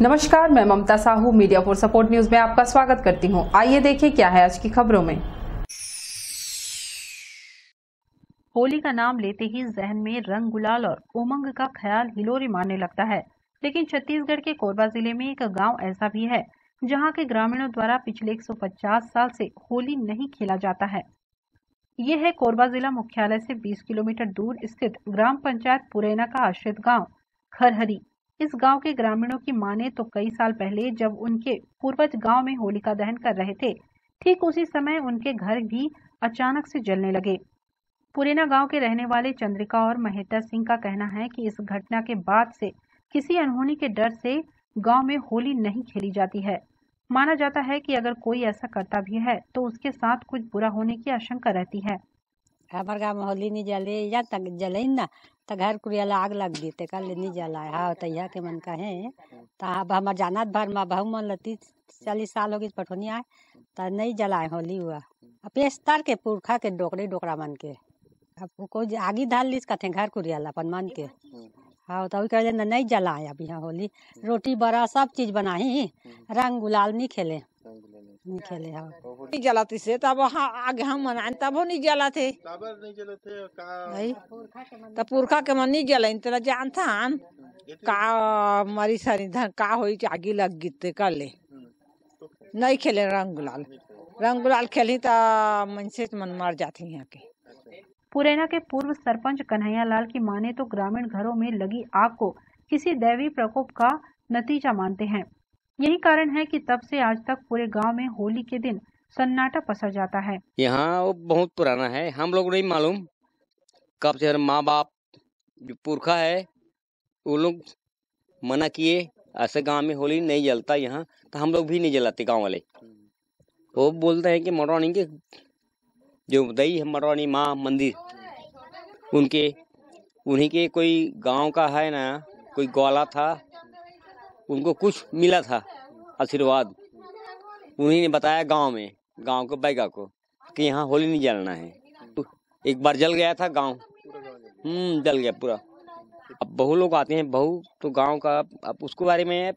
नमस्कार, मैं Mamta Sahu media for support news में आपका स्वागत करती हूं। आइए देखिए क्या है आज की खबरों में। होली का नाम लेते ही जहन में रंग गुलाल और उमंग का ख्याल हिलोरी मारने लगता है, लेकिन छत्तीसगढ़ के कोरबा जिले में एक गांव ऐसा भी है जहां के ग्रामीणों द्वारा पिछले 150 साल से होली नहीं खेला जाता है। ये है कोरबा जिला मुख्यालय से 20 किलोमीटर दूर स्थित ग्राम पंचायत पुरैना का आश्रित गांव खरहरी। इस गांव के ग्रामीणों की माने तो कई साल पहले जब उनके पूर्वज गांव में होलिका दहन कर रहे थे, ठीक उसी समय उनके घर भी अचानक से जलने लगे। पुरैना गांव के रहने वाले चंद्रिका और महेतर सिंह का कहना है कि इस घटना के बाद से किसी अनहोनी के डर से गांव में होली नहीं खेली जाती है। माना जाता है कि अगर कोई ऐसा करता भी है तो उसके साथ कुछ बुरा होने की आशंका रहती है। हमार गाँव में होली नहीं जले या तक जले ना तो घर कुरियाला आग लग गई ते कल नहीं जला हाँ तैया के मन का है तो अब हमार जानत भर में बहु मन 30-40 साल हो गई पठोनी आए तो नहीं जलाए होली हुआ अब पेस्तर के पुरखा के डोकरे डोकरा मन के अब कोई आगी धाल लीस कथे घर कुरियाला अपन मन के हाँ तो कहे ना नहीं जलाए अब यहाँ होली रोटी बड़ा सब चीज बनाही रंग गुलाल नहीं खेले हाँ नहीं जलाती से तब वहाँ आगे हम मनाए तब वो नहीं जलाते तब पुरखा के मन नहीं जलाइन तेरा जानता हम का मरी सारी धन का होई आगी लग गई कर ले नहीं खेले रंग गुलाल खेली तो मन से मन मर जाती यहाँ के। पुरैना के पूर्व सरपंच कन्हैया लाल की माने तो ग्रामीण घरों में लगी आग को किसी दैवी प्रकोप का नतीजा मानते हैं। यही कारण है कि तब से आज तक पूरे गांव में होली के दिन सन्नाटा पसर जाता है। यहाँ वो बहुत पुराना है, हम लोग नहीं मालूम कब से माँ बाप जो पुरखा है वो लोग मना किए ऐसे गांव में होली नहीं जलता यहाँ, तो हम लोग भी नहीं जलाते गांव वाले। वो बोलते हैं कि मरवानी के जो दई है मरवानी माँ मंदिर उन्हीं के कोई गांव का है ना, कोई ग्वाला था, उनको कुछ मिला था आशीर्वाद, उन्हीं ने बताया गांव को बैगा को कि यहाँ होली नहीं जलना है। तो एक बार जल गया था गांव, जल गया पूरा। अब बहु लोग आते हैं, बहु तो गांव का अब उसके बारे में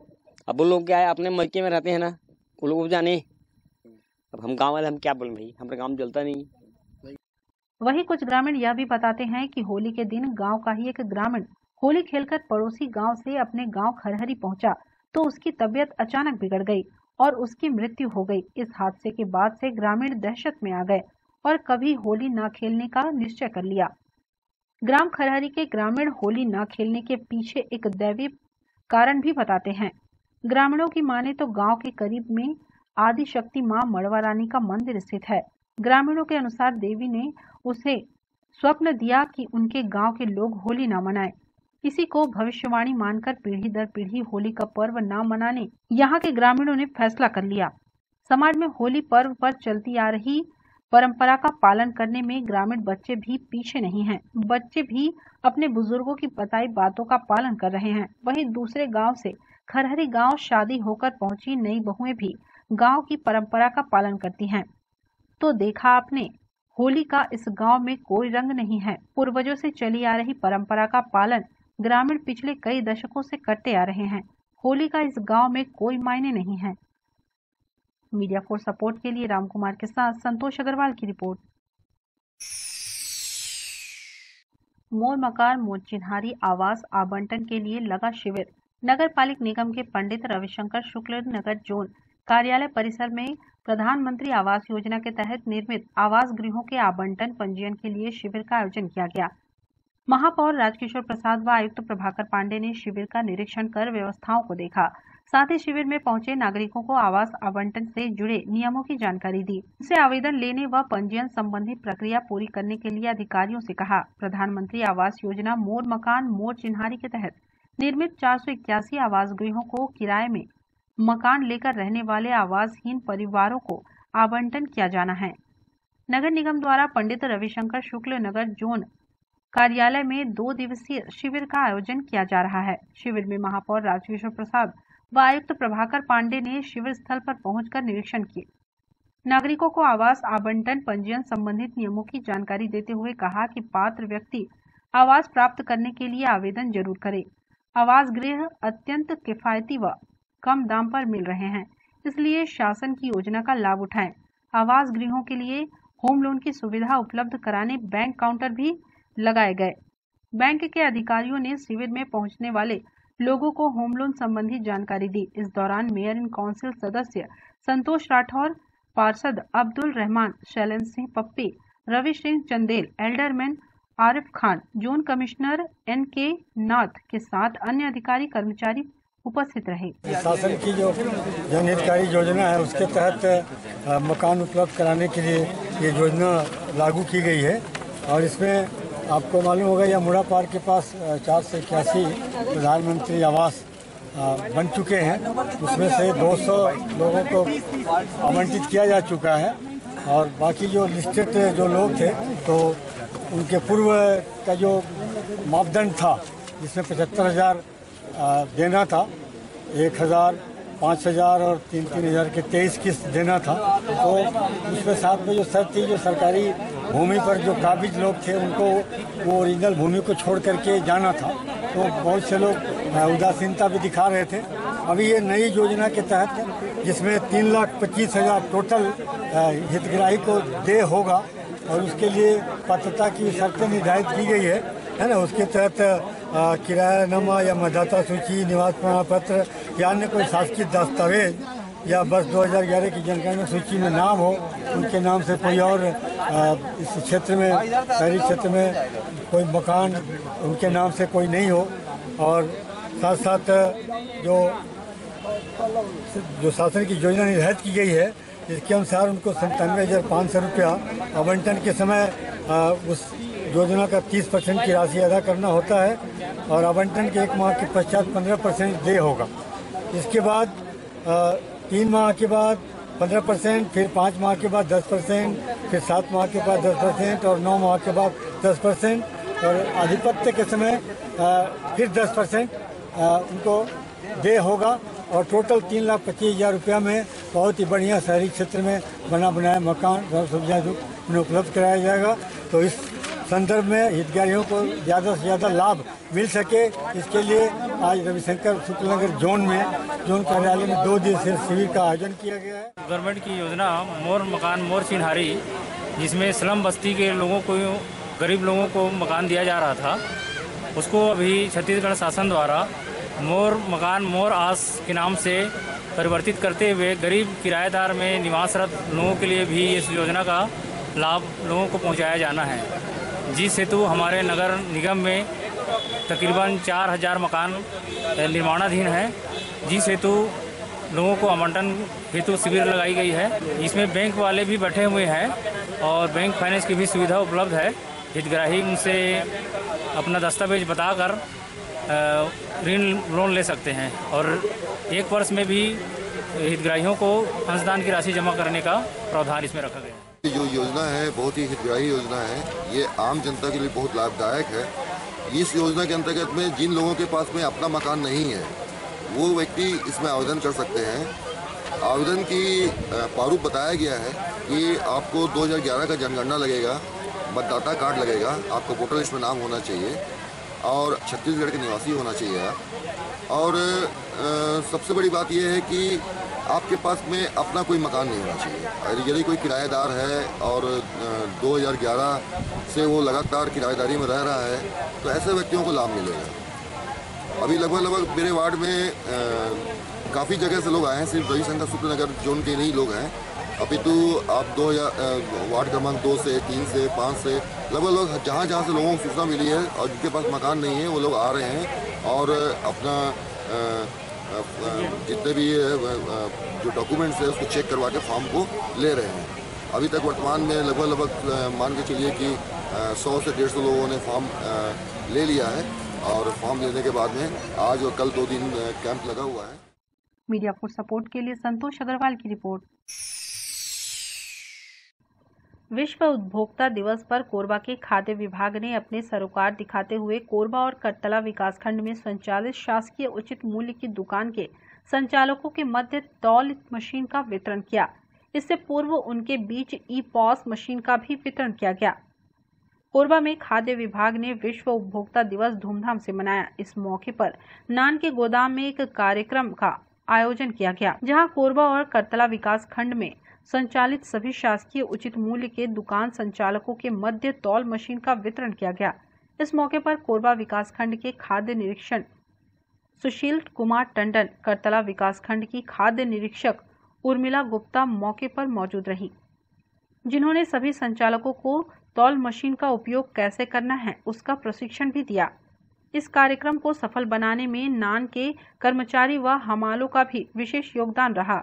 अब वो लोग क्या है अपने मलके में रहते हैं ना, वो लोग जाने। अब हम गांव वाले हम क्या बोलें भाई, हमारे गांव में जलता नहीं। वही कुछ ग्रामीण यह भी बताते हैं कि होली के दिन गांव का ही एक ग्रामीण होली खेलकर पड़ोसी गांव से अपने गांव खरहरी पहुंचा तो उसकी तबीयत अचानक बिगड़ गई और उसकी मृत्यु हो गई। इस हादसे के बाद से ग्रामीण दहशत में आ गए और कभी होली न खेलने का निश्चय कर लिया। ग्राम खरहरी के ग्रामीण होली न खेलने के पीछे एक दैवीय कारण भी बताते हैं। ग्रामीणों की माने तो गांव के करीब में आदि शक्ति मां मड़वा रानी का मंदिर स्थित है। ग्रामीणों के अनुसार देवी ने उसे स्वप्न दिया कि उनके गांव के लोग होली न मनाएं। इसी को भविष्यवाणी मानकर पीढ़ी दर पीढ़ी होली का पर्व न मनाने यहाँ के ग्रामीणों ने फैसला कर लिया। समाज में होली पर्व पर चलती आ रही परंपरा का पालन करने में ग्रामीण बच्चे भी पीछे नहीं हैं। बच्चे भी अपने बुजुर्गों की बताई बातों का पालन कर रहे हैं। वहीं दूसरे गांव से खरहरी गांव शादी होकर पहुंची नई बहुएं भी गांव की परंपरा का पालन करती हैं। तो देखा आपने, होली का इस गांव में कोई रंग नहीं है। पूर्वजों से चली आ रही परंपरा का पालन ग्रामीण पिछले कई दशकों से करते आ रहे हैं। होली का इस गांव में कोई मायने नहीं है। मीडिया फॉर सपोर्ट के लिए रामकुमार के साथ संतोष अग्रवाल की रिपोर्ट। मोर मकान मोर चिन्हारी आवास आवंटन के लिए लगा शिविर। नगर पालिक निगम के पंडित रविशंकर शुक्ल नगर जोन कार्यालय परिसर में प्रधानमंत्री आवास योजना के तहत निर्मित आवास गृहों के आवंटन पंजीयन के लिए शिविर का आयोजन किया गया। महापौर राजकिशोर प्रसाद व आयुक्त प्रभाकर पांडे ने शिविर का निरीक्षण कर व्यवस्थाओं को देखा। साथ ही शिविर में पहुंचे नागरिकों को आवास आवंटन से जुड़े नियमों की जानकारी दी। उनसे आवेदन लेने व पंजीयन संबंधी प्रक्रिया पूरी करने के लिए अधिकारियों से कहा। प्रधानमंत्री आवास योजना मोर मकान मोर चिन्हारी के तहत निर्मित 481 आवास गृहों को किराए में मकान लेकर रहने वाले आवासहीन परिवारों को आवंटन किया जाना है। नगर निगम द्वारा पंडित रविशंकर शुक्ल नगर जोन कार्यालय में 2 दिवसीय शिविर का आयोजन किया जा रहा है। शिविर में महापौर राजकिशोर प्रसाद व आयुक्त प्रभाकर पांडे ने शिविर स्थल पर पहुंचकर निरीक्षण किए। नागरिकों को आवास आवंटन पंजीयन संबंधित नियमों की जानकारी देते हुए कहा कि पात्र व्यक्ति आवास प्राप्त करने के लिए आवेदन जरूर करे। आवास गृह अत्यंत किफायती व कम दाम पर मिल रहे हैं, इसलिए शासन की योजना का लाभ उठाएं। आवास गृहों के लिए होम लोन की सुविधा उपलब्ध कराने बैंक काउंटर भी लगाए गए। बैंक के अधिकारियों ने शिविर में पहुंचने वाले लोगों को होम लोन संबंधी जानकारी दी। इस दौरान मेयर इन काउंसिल सदस्य संतोष राठौर, पार्षद Abdul Rahman, Shailendra Singh Pappi, Ravi Singh Chandel, alderman Arif Khan, zone commissioner NK Nath के साथ अन्य अधिकारी कर्मचारी उपस्थित रहे। शासन की जो जनहितकारी योजना है उसके तहत मकान उपलब्ध कराने के लिए ये योजना लागू की गई है और इसमें आपको मालूम होगा यमुना पार्क के पास 481 प्रधानमंत्री आवास बन चुके हैं। उसमें से 200 लोगों को आवंटित किया जा चुका है और बाकी जो लिस्टेड जो लोग थे तो उनके पूर्व का जो मापदंड था जिसमें 75,000 देना था, 1,000, 5,000 और 3,000 के 23 किस्त देना था। तो उसमें साथ में जो शर्त थी, जो सरकारी भूमि पर जो काबिज लोग थे उनको वो ओरिजिनल भूमि को छोड़ करके जाना था, तो बहुत से लोग उदासीनता भी दिखा रहे थे। अभी ये नई योजना के तहत जिसमें 3,25,000 टोटल हितग्राही को दे होगा और उसके लिए पात्रता की शर्तें निर्धारित की गई है ना। उसके तहत किरायानामा या मतदाता सूची, निवास प्रमाण पत्र या अन्य कोई शासकीय दस्तावेज या बस 2011 की जनगणना सूची में नाम हो, उनके नाम से कोई और इस क्षेत्र में, शहरी क्षेत्र में कोई मकान उनके नाम से कोई नहीं हो और साथ साथ जो शासन की योजना निर्धारित की गई है इसके अनुसार उनको 97,500 रुपया आवंटन के समय उस योजना का 30% की राशि अदा करना होता है और आवंटन के 1 माह के पश्चात 15% दे होगा। इसके बाद 3 माह के बाद 15%, फिर 5 माह के बाद 10%, फिर 7 माह के बाद 10% और 9 माह के बाद 10% और आधिपत्य के समय फिर 10% उनको दे होगा और टोटल 3,25,000 रुपया में बहुत ही बढ़िया शहरी क्षेत्र में बना बनाया मकान सुविधा उन्हें उपलब्ध कराया जाएगा। तो इस संदर्भ में हितग्राहियों को ज़्यादा से ज़्यादा लाभ मिल सके, इसके लिए आज रविशंकर शुक्लनगर जोन कार्यालय में 2 दिवसीय शिविर का आयोजन किया गया है। गवर्नमेंट की योजना मोर मकान मोर चिन्हारी, जिसमें स्लम बस्ती के लोगों को, गरीब लोगों को मकान दिया जा रहा था, उसको अभी छत्तीसगढ़ शासन द्वारा मोर मकान मोर आस के नाम से परिवर्तित करते हुए गरीब किराएदार में निवासरत लोगों के लिए भी इस योजना का लाभ लोगों को पहुंचाया जाना है, जिस हेतु हमारे नगर निगम में तकरीबन 4,000 मकान निर्माणाधीन है, जिस हेतु लोगों को आवंटन हेतु शिविर लगाई गई है। इसमें बैंक वाले भी बैठे हुए हैं और बैंक फाइनेंस की भी सुविधा उपलब्ध है। हितग्राही उनसे अपना दस्तावेज बताकर ऋण लोन ले सकते हैं और 1 वर्ष में भी हितग्राहियों को अंशदान की राशि जमा करने का प्रावधान इसमें रखा गया है। जो योजना है बहुत ही हितग्राही योजना है, ये आम जनता के लिए बहुत लाभदायक है। इस योजना के अंतर्गत में जिन लोगों के पास में अपना मकान नहीं है वो व्यक्ति इसमें आवेदन कर सकते हैं। आवेदन की प्रारूप बताया गया है कि आपको 2011 का जनगणना लगेगा, मतदाता कार्ड लगेगा, आपको वोटर लिस्ट में नाम होना चाहिए और छत्तीसगढ़ के निवासी होना चाहिए आप। और सबसे बड़ी बात यह है कि आपके पास में अपना कोई मकान नहीं होना चाहिए। यदि कोई किराएदार है और 2011 से वो लगातार किराएदारी में रह रहा है तो ऐसे व्यक्तियों को लाभ मिलेगा। अभी लगभग मेरे वार्ड में काफ़ी जगह से लोग आए हैं, सिर्फ रविशंकर शुक्लनगर जोन के नहीं लोग हैं, अपितु आप वार्ड क्रमांक 2 से 3 से 5 से लगभग जहाँ से लोगों को सूचना मिली है और जिनके पास मकान नहीं है वो लोग आ रहे हैं और अपना जितने भी जो डॉक्यूमेंट्स है उसको चेक करवा के फॉर्म को ले रहे हैं। अभी तक वर्तमान में लगभग मान के चलिए कि 100 से 150 लोगों ने फॉर्म ले लिया है और फॉर्म लेने के बाद में आज और कल 2 दिन कैंप लगा हुआ है। मीडिया फॉर सपोर्ट के लिए संतोष अग्रवाल की रिपोर्ट। विश्व उपभोक्ता दिवस पर कोरबा के खाद्य विभाग ने अपने सरोकार दिखाते हुए कोरबा और करतला विकासखंड में संचालित शासकीय उचित मूल्य की दुकान के संचालकों के मध्य तौल मशीन का वितरण किया। इससे पूर्व उनके बीच ई-पॉस मशीन का भी वितरण किया गया। कोरबा में खाद्य विभाग ने विश्व उपभोक्ता दिवस धूमधाम से मनाया। इस मौके पर नान के गोदाम में एक कार्यक्रम का आयोजन किया गया, जहां कोरबा और करतला विकास खंड में संचालित सभी शासकीय उचित मूल्य के दुकान संचालकों के मध्य तौल मशीन का वितरण किया गया। इस मौके पर कोरबा विकास खंड के खाद्य निरीक्षण सुशील कुमार टंडन, करतला विकास खंड की खाद्य निरीक्षक उर्मिला गुप्ता मौके पर मौजूद रही, जिन्होंने सभी संचालकों को तौल मशीन का उपयोग कैसे करना है उसका प्रशिक्षण भी दिया। इस कार्यक्रम को सफल बनाने में नान के कर्मचारी व हमालों का भी विशेष योगदान रहा।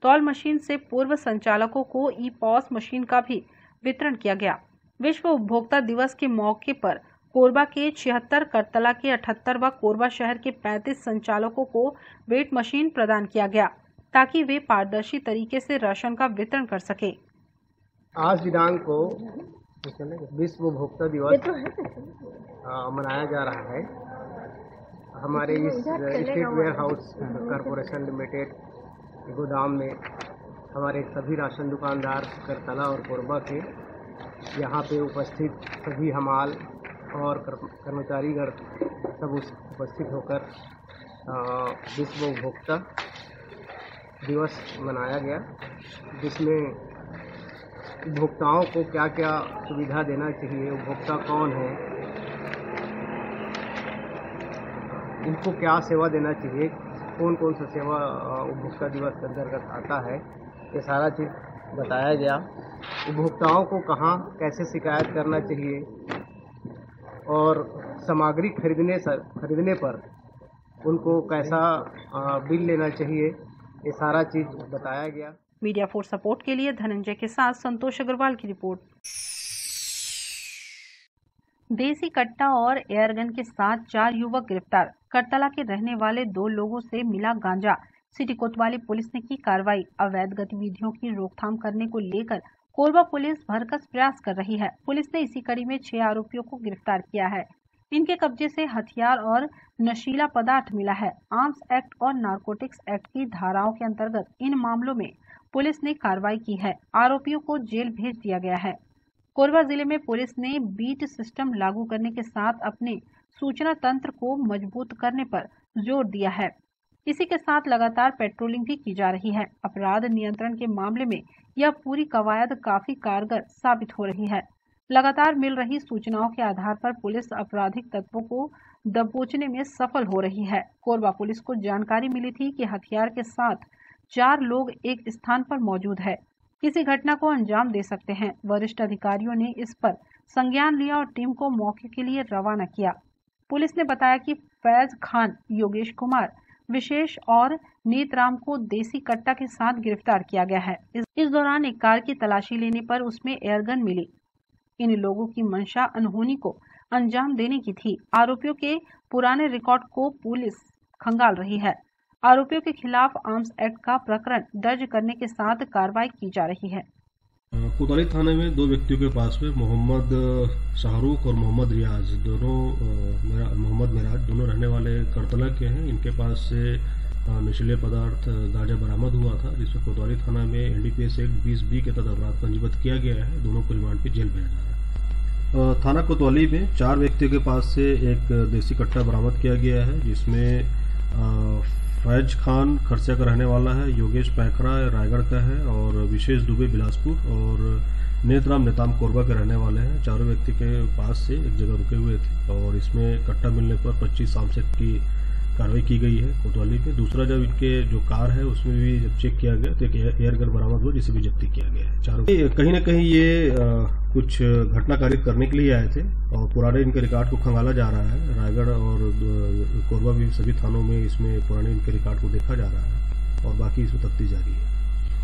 तौल मशीन से पूर्व संचालकों को ई-पॉस मशीन का भी वितरण किया गया। विश्व उपभोक्ता दिवस के मौके पर कोरबा के 76, करतला के 78 व कोरबा शहर के 35 संचालकों को वेट मशीन प्रदान किया गया, ताकि वे पारदर्शी तरीके से राशन का वितरण कर सके। आज दिनांक को विश्व उपभोक्ता दिवस मनाया जा रहा है। हमारे इस state warehouse corporation limited गोदाम में हमारे सभी राशन दुकानदार करतला और कोरबा के यहाँ पे उपस्थित सभी हमाल और कर्मचारीगण सब उपस्थित होकर विश्व उपभोक्ता दिवस मनाया गया, जिसमें उपभोक्ताओं को क्या क्या सुविधा देना चाहिए, उपभोक्ता कौन है, इनको क्या सेवा देना चाहिए, कौन कौन सा सेवा उपभोक्ता दिवस के अंतर्गत आता है, ये सारा चीज़ बताया गया। उपभोक्ताओं को कहाँ कैसे शिकायत करना चाहिए और सामग्री खरीदने पर उनको कैसा बिल लेना चाहिए, ये सारा चीज़ बताया गया। मीडिया फोर्स सपोर्ट के लिए धनंजय के साथ संतोष अग्रवाल की रिपोर्ट। देसी कट्टा और एयरगन के साथ 4 युवक गिरफ्तार। करतला के रहने वाले 2 लोगों से मिला गांजा। सिटी कोतवाली पुलिस ने की कार्रवाई। अवैध गतिविधियों की रोकथाम करने को लेकर कोरबा पुलिस भरकस प्रयास कर रही है। पुलिस ने इसी कड़ी में 6 आरोपियों को गिरफ्तार किया है। इनके कब्जे से हथियार और नशीला पदार्थ मिला है। आर्म्स एक्ट और नारकोटिक्स एक्ट की धाराओं के अंतर्गत इन मामलों में पुलिस ने कार्रवाई की है। आरोपियों को जेल भेज दिया गया है। कोरबा जिले में पुलिस ने बीट सिस्टम लागू करने के साथ अपने सूचना तंत्र को मजबूत करने पर जोर दिया है। इसी के साथ लगातार पेट्रोलिंग भी की जा रही है। अपराध नियंत्रण के मामले में यह पूरी कवायद काफी कारगर साबित हो रही है। लगातार मिल रही सूचनाओं के आधार पर पुलिस आपराधिक तत्वों को दबोचने में सफल हो रही है। कोरबा पुलिस को जानकारी मिली थी कि हथियार के साथ 4 लोग एक स्थान पर मौजूद है, किसी घटना को अंजाम दे सकते हैं। वरिष्ठ अधिकारियों ने इस पर संज्ञान लिया और टीम को मौके के लिए रवाना किया। पुलिस ने बताया कि फैज खान, योगेश कुमार, विशेष और नीतराम को देसी कट्टा के साथ गिरफ्तार किया गया है। इस दौरान एक कार की तलाशी लेने पर उसमें एयरगन मिली। इन लोगों की मंशा अनहोनी को अंजाम देने की थी। आरोपियों के पुराने रिकॉर्ड को पुलिस खंगाल रही है। आरोपियों के खिलाफ आर्म्स एक्ट का प्रकरण दर्ज करने के साथ कार्रवाई की जा रही है। कोतवाली थाने में 2 व्यक्तियों के पास में मोहम्मद शाहरुख और मोहम्मद रियाज दोनों रहने वाले करतला के हैं। इनके पास से नशीले पदार्थ गांजा बरामद हुआ था, जिसमें कोतवाली थाना में एनडीपीएस एक्ट 20B के तहत अपराध पंजीबद्ध किया गया है। दोनों को रिमांड पे जेल भेजा जा रहा है। थाना कोतवाली में 4 व्यक्तियों के पास से एक देसी कट्टा बरामद किया गया है, जिसमें फैज खान खरसिया का रहने वाला है, योगेश पैखरा रायगढ़ का है और विशेष दुबे बिलासपुर और नेतराम नेताम कोरबा के रहने वाले हैं। चारों व्यक्ति के पास से एक जगह रुके हुए थे और इसमें कट्टा मिलने पर 25 आर्म्स एक्ट की कार्रवाई की गई है कोतवाली में। दूसरा, जब इनके जो कार है उसमें भी जब चेक किया गया तो एक एयरगन बरामद हुआ, जिसे भी जब्ती किया गया है। चारों कहीं न कहीं ये कुछ घटना कारित करने के लिए आए थे और पुराने इनके रिकॉर्ड को खंगाला जा रहा है। रायगढ़ और कोरबा भी सभी थानों में इसमें पुराने इनके रिकॉर्ड को देखा जा रहा है और बाकी इसमें तफ्तीश जारी है।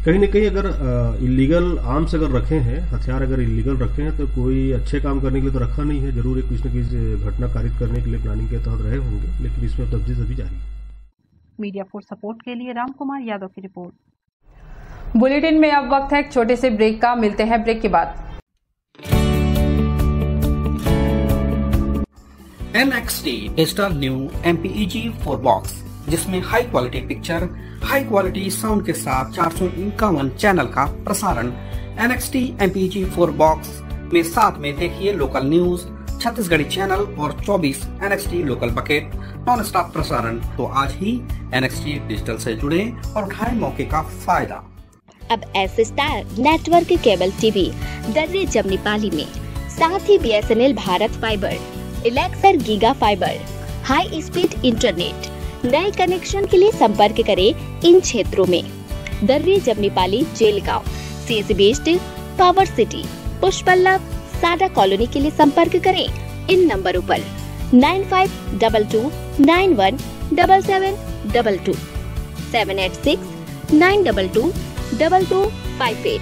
कहीं न कहीं अगर इलीगल आर्म्स अगर रखे हैं, हथियार अगर इलीगल रखे हैं, तो कोई अच्छे काम करने के लिए तो रखा नहीं है। जरूर कुछ न कुछ घटना कारित करने के लिए प्लानिंग के तहत रहे होंगे, लेकिन इसमें तफ्तीश अभी जारी है। मीडिया फोर्स सपोर्ट के लिए राम कुमार यादव की रिपोर्ट। बुलेटिन में अब वक्त है एक छोटे से ब्रेक का। मिलते हैं ब्रेक के बाद। NXT digital new MPEG 4 box, जिसमें high quality picture, high quality sound के साथ 451 चैनल का प्रसारण। NXT MPEG 4 बॉक्स में साथ में देखिए लोकल न्यूज, छत्तीसगढ़ी चैनल और 24 NXT local bucket non stop प्रसारण। तो आज ही NXT डिजिटल से जुड़े और उठाएं मौके का फायदा। अब S star network cable TV Darri Jamnipali में, साथ ही BSNL भारत फाइबर, इलेक्सर giga fibre, high speed internet. नए कनेक्शन के लिए संपर्क करें इन क्षेत्रों में: Darri Jamnipali, Jelgaon, CSB based, power city, Pushpallabh, SADA colony के लिए संपर्क करें इन नंबरों पर 9522917722, 786-922-2258।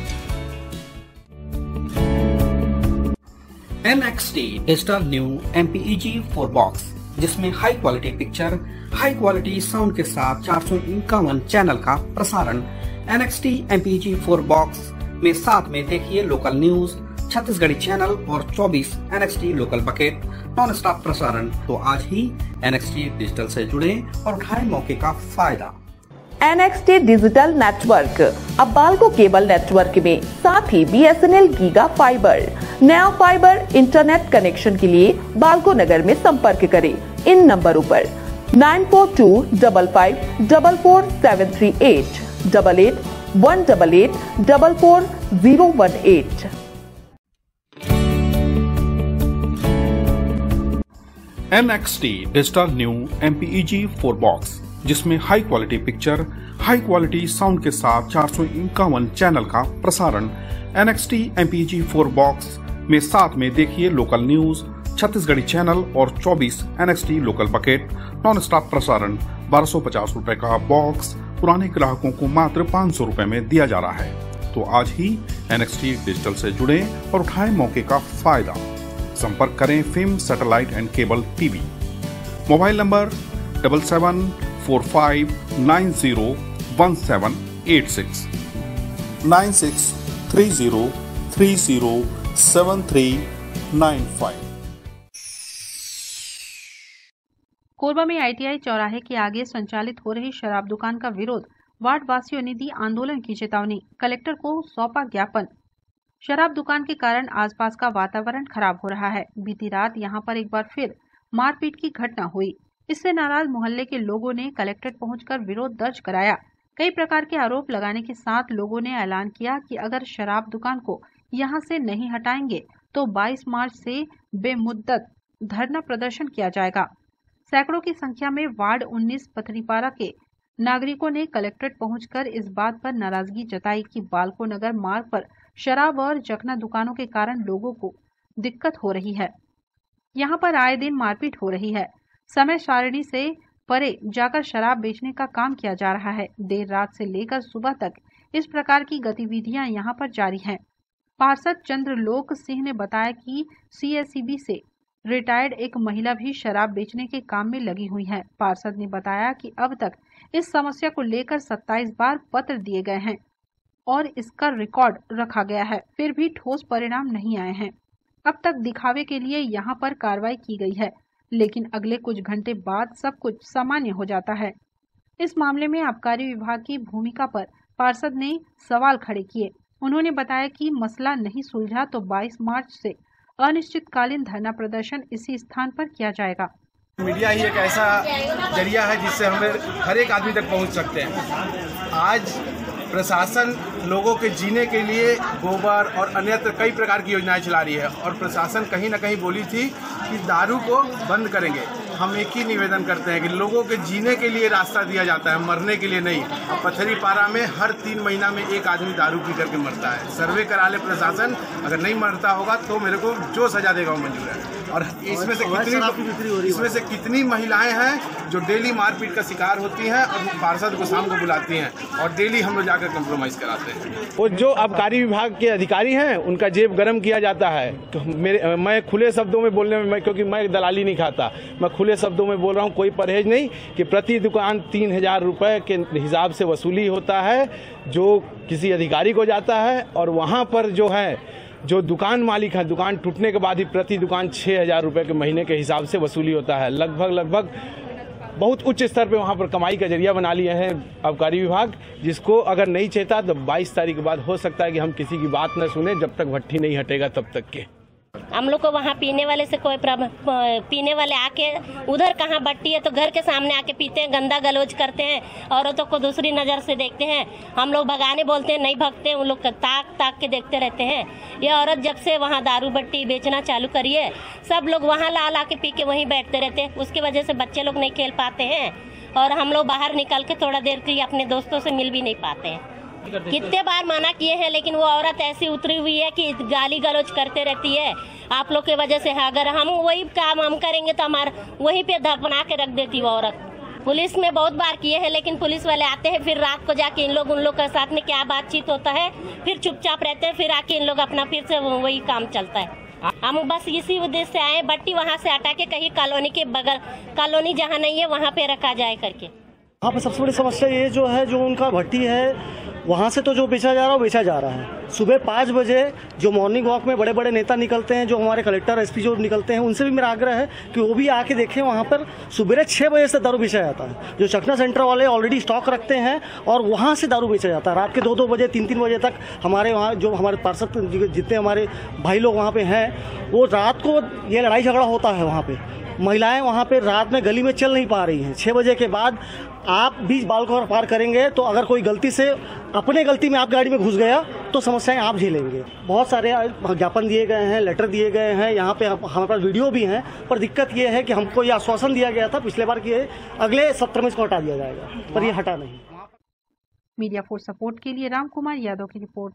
NXT digital new MPEG 4 box, जिसमें high quality picture, high quality sound के साथ 451 चैनल का प्रसारण। NXT MPEG 4 बॉक्स में साथ में देखिए लोकल न्यूज, छत्तीसगढ़ी चैनल और 24 NXT local bucket non stop प्रसारण। तो आज ही NXT डिजिटल से जुड़े और उठाएं मौके का फायदा। NXT डिजिटल नेटवर्क अब बाल्को केबल नेटवर्क में, साथ ही BSNL गीगा फाइबर। नया फाइबर इंटरनेट कनेक्शन के लिए बाल्को नगर में संपर्क करें इन नंबरों पर 9425544738, 8818844018। NXT digital new MPEG 4 box, जिसमें high quality picture, high quality sound के साथ 451 चैनल का प्रसारण। NXT MPEG 4 बॉक्स में साथ में देखिए लोकल न्यूज, छत्तीसगढ़ी चैनल और 24 NXT local bucket non stop प्रसारण। 1250 रुपए का बॉक्स पुराने ग्राहकों को मात्र 500 रुपए में दिया जा रहा है। तो आज ही NXT डिजिटल से जुड़े और उठाएं मौके का फायदा। संपर्क करें film satellite and cable TV. Mobile number 7745901786, 9630307395। Korba में ITI चौराहे के आगे संचालित हो रही शराब दुकान का विरोध, वार्ड वासियों ने दी आंदोलन की चेतावनी, कलेक्टर को सौंपा ज्ञापन। शराब दुकान के कारण आसपास का वातावरण खराब हो रहा है। बीती रात यहां पर एक बार फिर मारपीट की घटना हुई। इससे नाराज मोहल्ले के लोगों ने कलेक्ट्रेट पहुंचकर विरोध दर्ज कराया। कई प्रकार के आरोप लगाने के साथ लोगों ने ऐलान किया कि अगर शराब दुकान को यहां से नहीं हटाएंगे तो 22 मार्च से बेमुद्दत धरना प्रदर्शन किया जाएगा। सैकड़ों की संख्या में वार्ड 19 पथरीपारा के नागरिकों ने कलेक्ट्रेट पहुंचकर इस बात पर नाराजगी जताई कि बाल्को नगर मार्ग पर शराब और जखना दुकानों के कारण लोगों को दिक्कत हो रही है। यहाँ पर आए दिन मारपीट हो रही है। समय सारणी से परे जाकर शराब बेचने का काम किया जा रहा है। देर रात से लेकर सुबह तक इस प्रकार की गतिविधियां यहाँ पर जारी हैं। पार्षद चंद्रलोक सिंह ने बताया कि CSEB से रिटायर्ड एक महिला भी शराब बेचने के काम में लगी हुई है। पार्षद ने बताया कि अब तक इस समस्या को लेकर 27 बार पत्र दिए गए हैं और इसका रिकॉर्ड रखा गया है, फिर भी ठोस परिणाम नहीं आए हैं। अब तक दिखावे के लिए यहाँ पर कार्रवाई की गई है, लेकिन अगले कुछ घंटे बाद सब कुछ सामान्य हो जाता है। इस मामले में आबकारी विभाग की भूमिका पर पार्षद ने सवाल खड़े किए। उन्होंने बताया कि मसला नहीं सुलझा तो 22 मार्च से अनिश्चितकालीन धरना प्रदर्शन इसी स्थान पर किया जाएगा। मीडिया ही एक ऐसा जरिया है जिससे हमें हर एक आदमी तक पहुंच सकते हैं। आज प्रशासन लोगों के जीने के लिए गोबर और अन्यत्र कई प्रकार की योजनाएं चला रही है और प्रशासन कहीं न कहीं बोली थी कि दारू को बंद करेंगे। हम एक ही निवेदन करते हैं कि लोगों के जीने के लिए रास्ता दिया जाता है, मरने के लिए नहीं। पथरीपारा में हर 3 महीना में एक आदमी दारू पी करके मरता है। सर्वे करा ले प्रशासन, अगर नहीं मरता होगा तो मेरे को जो सजा देगा वो मंजूर है। और इसमें से कितनी महिलाएं हैं जो डेली मारपीट का शिकार होती हैं और पार्षद को शाम को बुलाती हैं और डेली हम लोग जाकर कंप्रोमाइज कराते हैं। वो जो आबकारी विभाग के अधिकारी हैं उनका जेब गरम किया जाता है। तो मैं खुले शब्दों में बोलने में, क्योंकि मैं दलाली नहीं खाता, मैं खुले शब्दों में बोल रहा हूँ, कोई परहेज नहीं कि प्रति दुकान 3000 रुपए के हिसाब से वसूली होता है जो किसी अधिकारी को जाता है। और वहाँ पर जो है जो दुकान मालिक है, दुकान टूटने के बाद ही प्रति दुकान 6000 रुपए के महीने के हिसाब से वसूली होता है। लगभग बहुत उच्च स्तर पे वहाँ पर कमाई का जरिया बना लिए हैं आबकारी विभाग, जिसको अगर नहीं चाहता तो 22 तारीख के बाद हो सकता है कि हम किसी की बात न सुने जब तक भट्ठी नहीं हटेगा तब तक के। हम लोग को वहाँ पीने वाले से कोई पीने वाले आके उधर कहाँ बट्टी है तो घर के सामने आके पीते हैं, गंदा गलौज करते हैं, औरतों को दूसरी नज़र से देखते हैं। हम लोग भगाने बोलते हैं, नहीं भगते, उन लोग ताक के देखते रहते हैं। ये औरत जब से वहाँ दारू बट्टी बेचना चालू करी है, सब लोग वहाँ ला के पी के वहीं बैठते रहते हैं। उसकी वजह से बच्चे लोग नहीं खेल पाते हैं और हम लोग बाहर निकल के थोड़ा देर के लिए अपने दोस्तों से मिल भी नहीं पाते हैं। कितने बार मना किए हैं, लेकिन वो औरत ऐसी उतरी हुई है कि गाली गलौज करते रहती है। आप लोग के वजह से है, अगर हम वही काम हम करेंगे तो हमारा वहीं पे दफना के रख देती वो औरत। पुलिस में बहुत बार किए हैं, लेकिन पुलिस वाले आते हैं, फिर रात को जाके इन लोग उन लोग के साथ में क्या बातचीत होता है, फिर चुपचाप रहते हैं, फिर आके इन लोग अपना फिर से वही काम चलता है। हम बस इसी उद्देश्य से आए, बट्टी वहाँ से हटा के कहीं कॉलोनी के बगल, कॉलोनी जहाँ नहीं है वहाँ पे रखा जाए करके। यहाँ पे सबसे बड़ी समस्या ये जो है, जो उनका भट्टी है वहाँ से तो जो बेचा जा रहा है वो बेचा जा रहा है। सुबह 5 बजे जो मॉर्निंग वॉक में बड़े बड़े नेता निकलते हैं, जो हमारे कलेक्टर एसपी जो निकलते हैं, उनसे भी मेरा आग्रह है कि वो भी आके देखें। वहाँ पर सुबह 6 बजे से दारू बेचा जाता है। जो चखना सेंटर वाले ऑलरेडी स्टॉक रखते हैं और वहाँ से दारू बेचा जाता है। रात के 2-2 बजे 3-3 बजे तक हमारे वहाँ जो हमारे पार्षद जितने हमारे भाई लोग वहाँ पे हैं, वो रात को ये लड़ाई झगड़ा होता है। वहाँ पे महिलाएं वहाँ पे रात में गली में चल नहीं पा रही हैं। 6 बजे के बाद आप भी बालकों पार करेंगे तो अगर कोई गलती से अपने गलती में आप गाड़ी में घुस गया तो समस्याएं आप झेलेंगे। बहुत सारे ज्ञापन दिए गए हैं, लेटर दिए गए हैं, यहाँ पे हमारे पास वीडियो भी हैं। पर दिक्कत ये है कि हमको ये आश्वासन दिया गया था पिछले बार कि अगले सत्र में इसको हटा दिया जाएगा, पर ये हटा नहीं। मीडिया फोर्स सपोर्ट के लिए राम कुमार यादव की रिपोर्ट।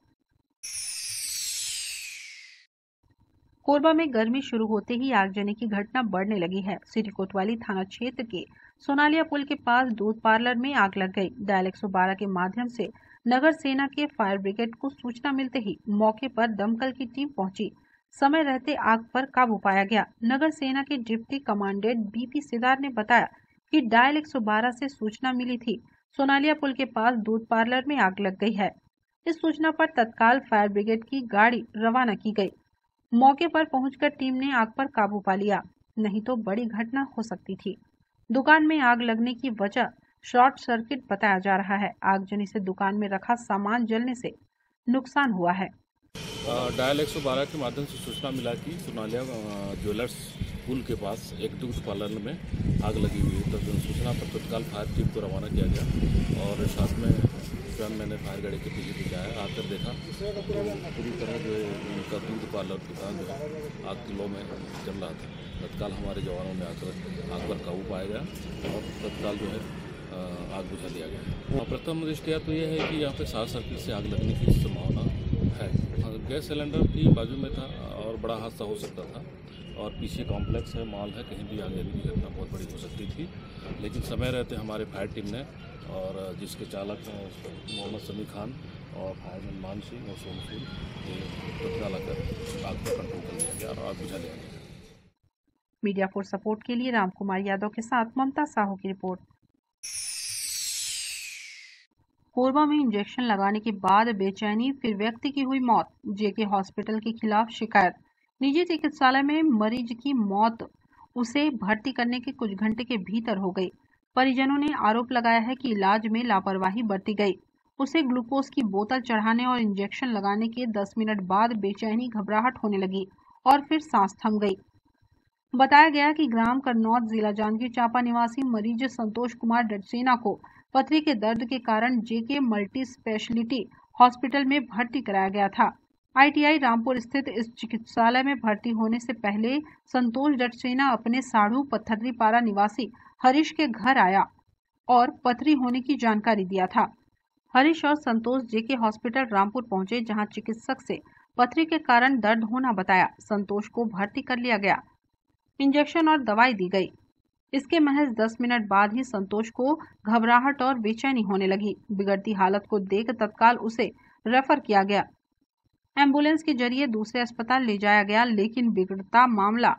कोरबा में गर्मी शुरू होते ही आगजनी की घटना बढ़ने लगी है। सिटी कोतवाली थाना क्षेत्र के सोनालिया पुल के पास दूध पार्लर में आग लग गई। डायल 112 के माध्यम से नगर सेना के फायर ब्रिगेड को सूचना मिलते ही मौके पर दमकल की टीम पहुंची। समय रहते आग पर काबू पाया गया। नगर सेना के डिप्टी कमांडेंट बीपी सिदार ने बताया कि डायल 112 से सूचना मिली थी, सोनालिया पुल के पास दूध पार्लर में आग लग गई है। इस सूचना पर तत्काल फायर ब्रिगेड की गाड़ी रवाना की गई। मौके पर पहुंचकर टीम ने आग पर काबू पा लिया, नहीं तो बड़ी घटना हो सकती थी। दुकान में आग लगने की वजह शॉर्ट सर्किट बताया जा रहा है। आगजनी से दुकान में रखा सामान जलने से नुकसान हुआ है। डायल 112 के माध्यम से सूचना मिला कि सोनालिया ज्वेलर्स पुल के पास एक दूध पार्लर में आग लगी हुई है। तब सूचना पर तत्काल फायर टीम को रवाना किया गया और साथ में स्वयं मैंने फायर गाड़ी के पीछे भी जाया, आकर देखा तो पूरी तरह जो उनका दूध पार्लर दुकान जो है आग किलो में जल रहा था। तत्काल हमारे जवानों ने आकर आग पर काबू पाया गया और तत्काल जो है आग बुझा दिया गया। प्रथम दृष्टया तो यह है कि यहाँ पे शॉर्ट सर्किट से आग लगने की संभावना है। गैस सिलेंडर भी बाजू में था और बड़ा हादसा हो सकता था और पीछे कॉम्प्लेक्स है, मॉल है, कहीं भी आग लगने की घटना बहुत बड़ी हो सकती थी। लेकिन समय रहते हमारे फायर टीम ने और जिसके चालक मोहम्मद समी खान और फायरमैन मान सिंह और सोनू सिंह तत्काल आकर आग पर कंट्रोल कर लिया गया और आग बुझा लिया गया। मीडिया फोर्स सपोर्ट के लिए राम कुमार यादव के साथ ममता साहू की रिपोर्ट। कोरबा में इंजेक्शन लगाने के बाद बेचैनी, फिर व्यक्ति की हुई मौत। जेके हॉस्पिटल के खिलाफ शिकायत। निजी चिकित्सालय में मरीज की मौत उसे भर्ती करने के कुछ घंटे के भीतर हो गई। परिजनों ने आरोप लगाया है कि इलाज में लापरवाही बरती गई। उसे ग्लूकोज की बोतल चढ़ाने और इंजेक्शन लगाने के 10 मिनट बाद बेचैनी, घबराहट होने लगी और फिर सांस थम गई। बताया गया कि ग्राम करनौत, जिला जांजगीर चांपा निवासी मरीज संतोष कुमार डडसेना को पथरी के दर्द के कारण जेके मल्टी स्पेशलिटी हॉस्पिटल में भर्ती कराया गया था। आईटीआई रामपुर स्थित इस चिकित्सालय में भर्ती होने से पहले संतोष डडसेना अपने साढ़ू पत्थरीपारा निवासी हरीश के घर आया और पथरी होने की जानकारी दिया था। हरीश और संतोष जेके हॉस्पिटल रामपुर पहुंचे, जहां चिकित्सक से पथरी के कारण दर्द होना बताया। संतोष को भर्ती कर लिया गया, इंजेक्शन और दवाई दी गई। इसके महज 10 मिनट बाद ही संतोष को घबराहट और बेचैनी होने लगी। बिगड़ती हालत को देख तत्काल उसे रेफर किया गया। एम्बुलेंस के जरिए दूसरे अस्पताल ले जाया गया, लेकिन बिगड़ता मामला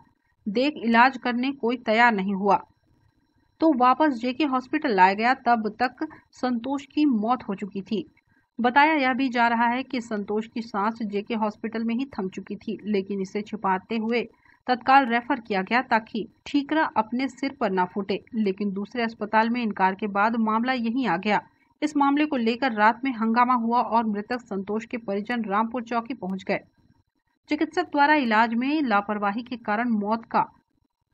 देख इलाज करने कोई तैयार नहीं हुआ तो वापस जेके हॉस्पिटल लाया गया। तब तक संतोष की मौत हो चुकी थी। बताया यह भी जा रहा है कि संतोष की सांस जेके हॉस्पिटल में ही थम चुकी थी, लेकिन इसे छिपाते हुए तत्काल रेफर किया गया ताकि ठीकरा अपने सिर पर न फूटे। लेकिन दूसरे अस्पताल में इनकार के बाद मामला यहीं आ गया। इस मामले को लेकर रात में हंगामा हुआ और मृतक संतोष के परिजन रामपुर चौकी पहुंच गए। चिकित्सक द्वारा इलाज में लापरवाही के कारण मौत का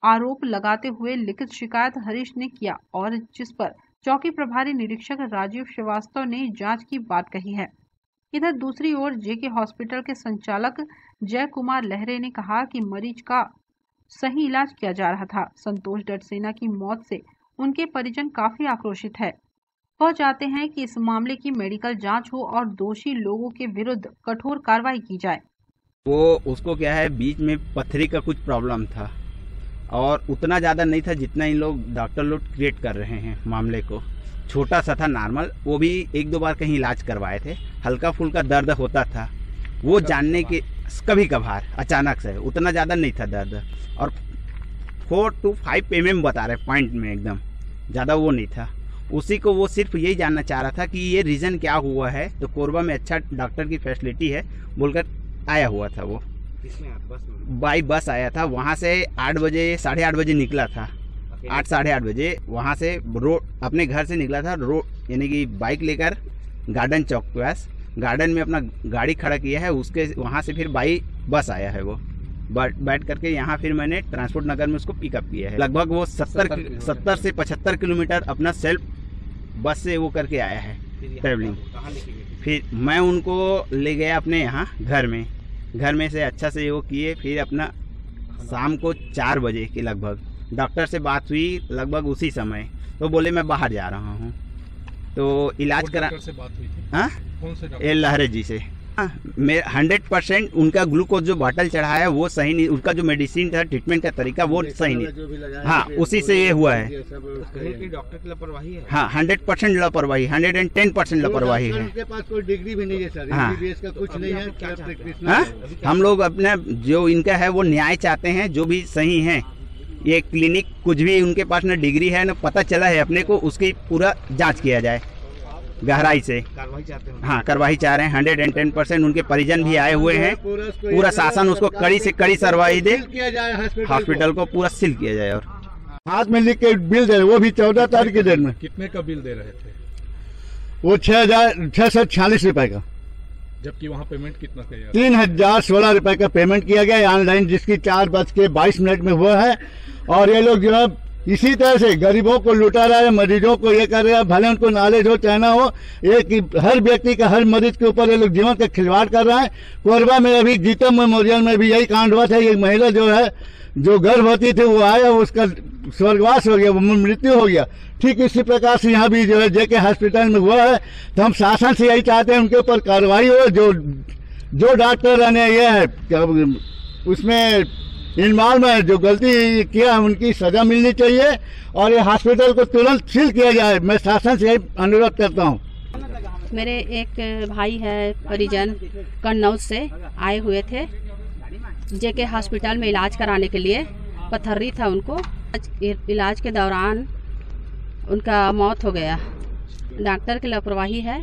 आरोप लगाते हुए लिखित शिकायत हरीश ने किया और जिस पर चौकी प्रभारी निरीक्षक राजीव श्रीवास्तव ने जांच की बात कही है। इधर दूसरी ओर जेके हॉस्पिटल के संचालक जय कुमार लहरे ने कहा कि मरीज का सही इलाज किया जा रहा था। संतोष डडसेना की मौत से उनके परिजन काफी आक्रोशित है। वह चाहते हैं कि इस मामले की मेडिकल जांच हो और दोषी लोगों के विरुद्ध कठोर कार्रवाई की जाए। वो उसको क्या है, बीच में पथरी का कुछ प्रॉब्लम था और उतना ज़्यादा नहीं था जितना इन लोग डॉक्टर लोग क्रिएट कर रहे हैं। मामले को छोटा सा था नॉर्मल, वो भी 1-2 बार कहीं इलाज करवाए थे। हल्का फुल्का दर्द होता था, वो जानने के कभी कभार अचानक से, उतना ज़्यादा नहीं था दर्द। और 4 to 5 mm बता रहे पॉइंट में, एकदम ज़्यादा वो नहीं था। उसी को वो सिर्फ यही जानना चाह रहा था कि ये रीज़न क्या हुआ है। तो कोरबा में अच्छा डॉक्टर की फैसिलिटी है बोलकर आया हुआ था। वो बाई बस आया था, वहाँ से 8 बजे 8:30 बजे निकला था। 8 साढ़े 8 बजे वहाँ से रोड अपने घर से निकला था, रोड यानी कि बाइक लेकर गार्डन चौक के पास, गार्डन में अपना गाड़ी खड़ा किया है। उसके वहाँ से फिर बाई बस आया है। वो बैठ करके यहाँ फिर मैंने ट्रांसपोर्ट नगर में उसको पिकअप किया है। लगभग वो 70 से 75 किलोमीटर अपना सेल्फ बस से वो करके आया है ट्रेवलिंग। फिर मैं उनको ले गया अपने यहाँ घर में से अच्छा से वो किए। फिर अपना शाम को 4 बजे के लगभग डॉक्टर से बात हुई, लगभग उसी समय तो बोले मैं बाहर जा रहा हूँ। तो इलाज करा से बात हुई थी? हाँ, ये लहरे जी से। मैं 100% उनका ग्लूकोज जो बॉटल चढ़ाया वो सही नहीं, उनका जो मेडिसिन था, ट्रीटमेंट का तरीका वो सही नहीं। हाँ, उसी से ये हुआ है। डॉक्टर की लापरवाही है। हाँ, 100% लापरवाही, 110% लापरवाही है। उनके पास कोई डिग्री भी नहीं है सर, हाँ। MBBS का कुछ नहीं है। क्या हाँ, हम लोग अपने जो इनका है वो न्याय चाहते हैं, जो भी सही है। ये क्लिनिक कुछ भी उनके पास न डिग्री है न पता चला है अपने को, उसकी पूरा जांच किया जाए गहराई से। हाँ, कार्रवाई चाह रहे हैं 110%। उनके परिजन भी आए हुए हैं। पूरा शासन उसको कड़ी से कड़ी कार्रवाई दे, हॉस्पिटल को पूरा सील किया जाए। और हाथ में लिख के बिल दे रहे, वो भी 14 तारीख के दिन में। कितने का बिल दे रहे थे? वो 6,646 रुपए का, जबकि वहाँ पेमेंट कितना किया? 3,016 रुपए का पेमेंट किया गया ऑनलाइन, जिसकी 4:22 में हुआ है। और ये लोग जो है इसी तरह से गरीबों को लुटा रहा है, मरीजों को ये कर रहा है। भले उनको नॉलेज हो चाहे ना हो, एक हर व्यक्ति का, हर मरीज के ऊपर ये लोग जीवन का खिलवाड़ कर रहा है। कोरबा में अभी गीतम मेमोरियल में भी यही कांड हुआ था। एक महिला जो है, जो गर्भवती थी, वो आया, उसका स्वर्गवास हो गया, वो मृत्यु हो गया। ठीक इसी प्रकार से यहाँ भी जो है जेके हॉस्पिटल में हुआ है। तो हम शासन से यही चाहते हैं उनके ऊपर कार्रवाई हो। जो डॉक्टर ने ये है उसमें इन्वॉल्व में जो गलती किया उनकी सजा मिलनी चाहिए और ये हॉस्पिटल को तुरंत सील किया जाए। मैं शासन से अनुरोध करता हूँ। मेरे एक भाई है परिजन कन्नौज से आए हुए थे जेके हॉस्पिटल में इलाज कराने के लिए। पथरी था उनको, इलाज के दौरान उनका मौत हो गया। डॉक्टर की लापरवाही है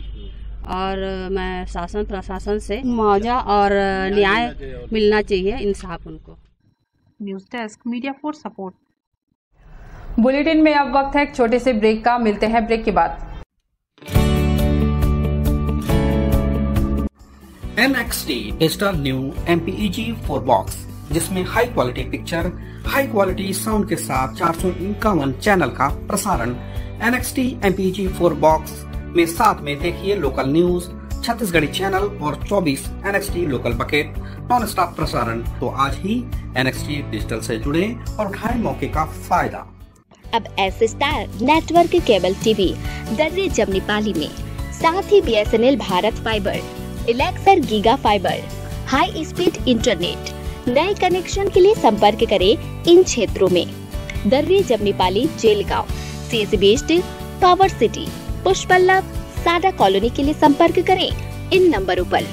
और मैं शासन प्रशासन से मुआवजा और न्याय मिलना चाहिए, इंसाफ उनको। News desk, media for support. Bulletin में अब वक्त है एक छोटे से ब्रेक का, मिलते हैं ब्रेक के बाद। NXT digital new MPEG 4 box, जिसमें high quality picture, high quality sound के साथ 451 चैनल का प्रसारण। NXT MPEG 4 बॉक्स में साथ में देखिए लोकल न्यूज, छत्तीसगढ़ी चैनल और 24 NXT local bucket non stop प्रसारण। तो आज ही NXT डिजिटल से जुड़े और उठाएं मौके का फायदा। अब S star network cable TV Darri Jamnipali में, साथ ही BSNL भारत फाइबर, इलेक्सर giga fibre, high speed internet. नए कनेक्शन के लिए संपर्क करें इन क्षेत्रों में: Darri Jamnipali, Jelgaon, CSB steel, power city, Pushpallav, SADA colony के लिए संपर्क करें इन नंबरों पर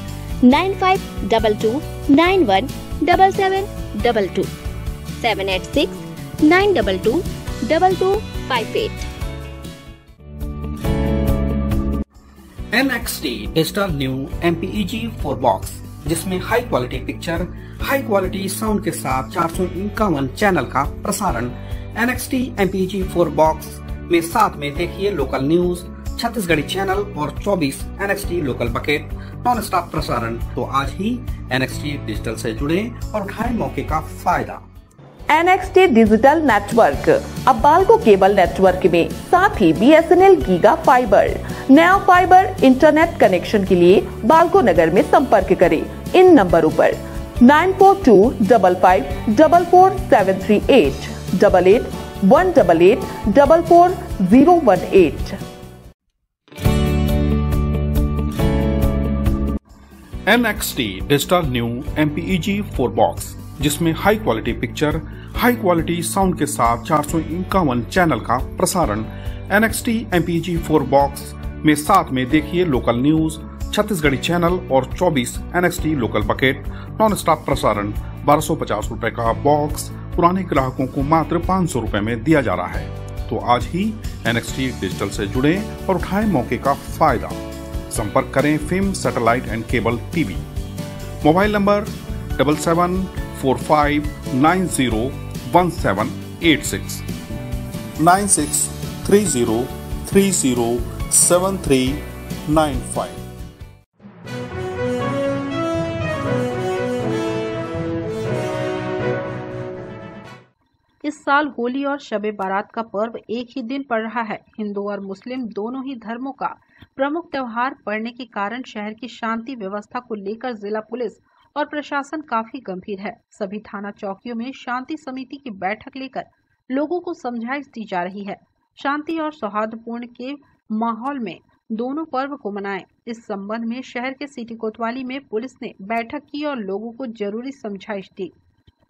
9522917722, 786-922-2258। NXT digital new MPEG 4 box, जिसमें high quality picture, high quality sound के साथ 451 चैनल का प्रसारण। NXT MPEG 4 बॉक्स में साथ में देखिए लोकल न्यूज, छत्तीसगढ़ी चैनल और 24 NXT local bucket non stop प्रसारण। तो आज ही NXT डिजिटल से जुड़े और उठाएं मौके का फायदा। NXT डिजिटल नेटवर्क अब बाल्को केबल नेटवर्क में साथ ही BSNL गीगा फाइबर नया फाइबर इंटरनेट कनेक्शन के लिए बाल्को नगर में संपर्क करें इन नंबरों पर 9425544738 8818844018। NXT digital new MPEG 4 box, जिसमें high quality picture, high quality sound के साथ 451 चैनल का प्रसारण। NXT MPEG 4 बॉक्स में साथ में देखिए लोकल न्यूज, छत्तीसगढ़ी चैनल और 24 NXT local bucket non stop प्रसारण। 1250 रुपए का बॉक्स पुराने ग्राहकों को मात्र 500 रुपए में दिया जा रहा है। तो आज ही NXT डिजिटल से जुड़े और उठाएं मौके का फायदा। संपर्क करें film satellite and cable TV. Mobile number 7745901786 9630307395। इस साल होली और शबे बारात का पर्व एक ही दिन पड़ रहा है। हिंदू और मुस्लिम दोनों ही धर्मों का प्रमुख त्योहार पड़ने के कारण शहर की शांति व्यवस्था को लेकर जिला पुलिस और प्रशासन काफी गंभीर है। सभी थाना चौकियों में शांति समिति की बैठक लेकर लोगों को समझाइश दी जा रही है। शांति और सौहार्दपूर्ण के माहौल में दोनों पर्व को मनाएं। इस संबंध में शहर के सिटी कोतवाली में पुलिस ने बैठक की और लोगों को जरूरी समझाइश दी।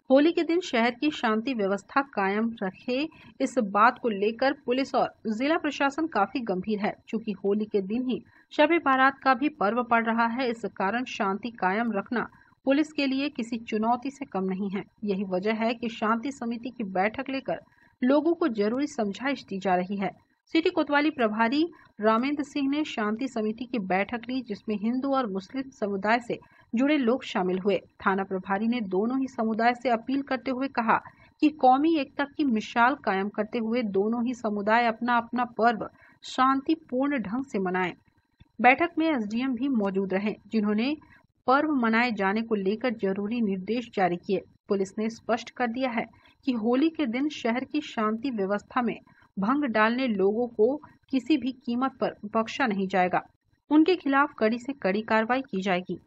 होली के दिन शहर की शांति व्यवस्था कायम रखे, इस बात को लेकर पुलिस और जिला प्रशासन काफी गंभीर है। चूंकि होली के दिन ही शबे बारात का भी पर्व पड़ रहा है, इस कारण शांति कायम रखना पुलिस के लिए किसी चुनौती से कम नहीं है। यही वजह है कि शांति समिति की बैठक लेकर लोगों को जरूरी समझाइश दी जा रही है। सिटी कोतवाली प्रभारी रामेंद्र सिंह ने शांति समिति की बैठक ली, जिसमें हिंदू और मुस्लिम समुदाय से जुड़े लोग शामिल हुए। थाना प्रभारी ने दोनों ही समुदाय से अपील करते हुए कहा कि कौमी एकता की मिसाल कायम करते हुए दोनों ही समुदाय अपना अपना पर्व शांतिपूर्ण ढंग से मनाएं। बैठक में SDM भी मौजूद रहे, जिन्होंने पर्व मनाए जाने को लेकर जरूरी निर्देश जारी किए। पुलिस ने स्पष्ट कर दिया है कि होली के दिन शहर की शांति व्यवस्था में भंग डालने लोगों को किसी भी कीमत पर बख्शा नहीं जाएगा। उनके खिलाफ कड़ी से कड़ी कार्रवाई की जाएगी।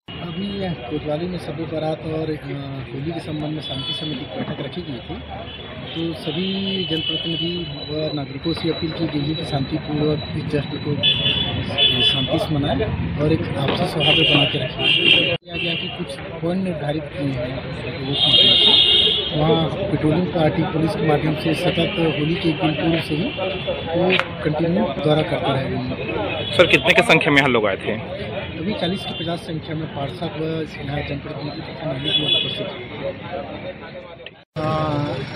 अभी कोतवाली में शबे बारात और होली के संबंध में शांति समिति की बैठक रखी गई थी, तो सभी जनप्रतिनिधि व नागरिकों से अपील की गई है कि शांतिपूर्वक इस जश्न को शांति से मनाएं और एक आपसी सौहार्द बना के रखें। किया गया कि कुछ पॉइंट निर्धारित किए हैं वहाँ पेट्रोलिंग पार्टी पुलिस के माध्यम से सतत होली के एक दिन पूर्व से ही वो कंटिन्यू दौरा करते रहेंगे। सर, कितने की संख्या में यहाँ लोग आए थे? अभी 40 से 50 संख्या में पार्षद व यहाँ जनप्रतिनिधि तथा नागरिक लोग उपस्थित हैं।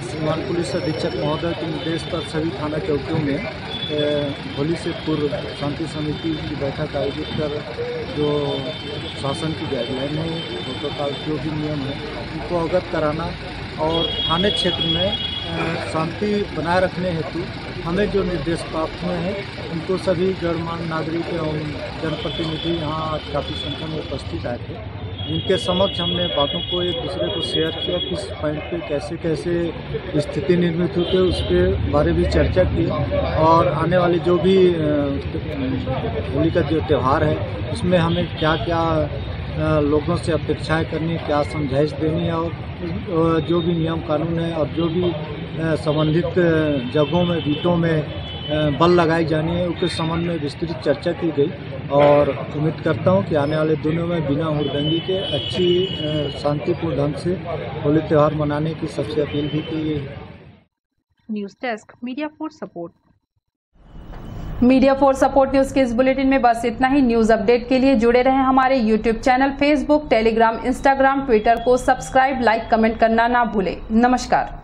सीमांत पुलिस अधीक्षक महोदय के निर्देश पर सभी थाना चौकियों में होली से पूर्व शांति समिति की बैठक आयोजित कर जो शासन की गाइडलाइन है, प्रोटोकॉल जो भी नियम है, उनको अवगत कराना और थाने क्षेत्र में शांति बनाए रखने हेतु हमें जो निर्देश प्राप्त हुए हैं उनको सभी गणमान्य नागरिक एवं जनप्रतिनिधि यहाँ काफ़ी संख्या में उपस्थित आए थे। इनके समक्ष हमने बातों को एक दूसरे को शेयर किया, किस पॉइंट पे कैसे कैसे स्थिति निर्मित होती है उसके बारे में चर्चा की और आने वाली जो भी होली का जो त्यौहार है उसमें हमें क्या क्या लोगों से अपेक्षाएं करनी, क्या समझाइश देनी है और जो भी नियम कानून है और जो भी संबंधित जगहों में बीटों में बल लगाई जानी है उसके संबंध में विस्तृत चर्चा की गई और उम्मीद करता हूं कि आने वाले दिनों में बिना हुड़दंगी के अच्छी शांतिपूर्ण ढंग से होली त्यौहार मनाने की सबसे अपील भी की गई है। News desk, media for support. Media for support news के इस बुलेटिन में बस इतना ही। न्यूज अपडेट के लिए जुड़े रहें हमारे YouTube channel, Facebook, Telegram, Instagram, Twitter को सब्सक्राइब, लाइक, कमेंट करना ना भूलें। नमस्कार।